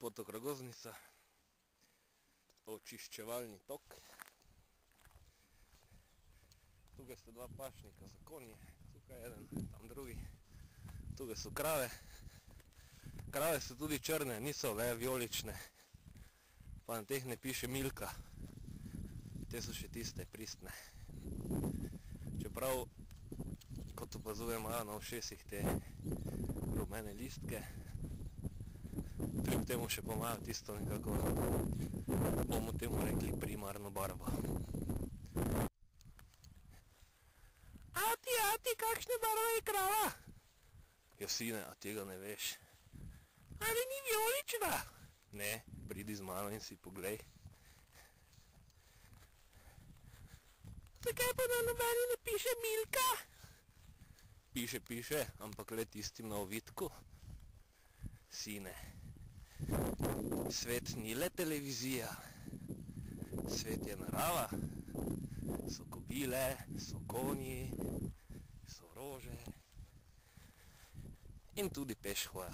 potok Rogoznica, očiščevalni tok. Tukaj sta dva pašnika za konje, tukaj eden, tam drugi. Tukaj so krave. Krave so tudi črne, niso le vijolične. Pa na teh ne piše Milka. Te so še tiste pristne. Čeprav, kot opazujem, imajo na ušesih te rumene listke. Kljub temu še pomajo tisto nekako, bomo temu rekli, primarno barvo. Ati, kakšne barve je krava? Ja, sine, a tega ne veš. Ali ni vijolična? Ne, pridi z mano in si poglej. Zakaj pa na nobeni ne piše Milka? Piše, ampak le tistim na ovitku. Sine, svet ni le televizija. Svet je narava. So kobile, so konji, so rože in tudi peš hoja.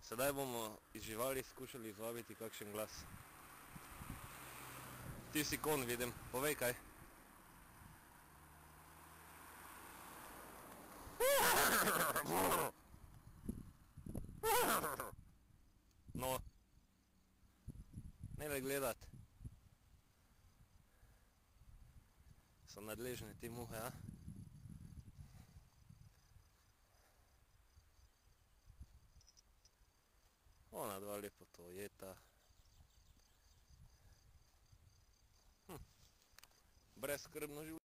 Sedaj bomo iz živali skušali izvabiti kakšen glas. Ti si konj, vidim, povej kaj. No, ne le gledat. So nadležne te muhe, a? Ona dva lepo to jeta. Brezskrbno življenje.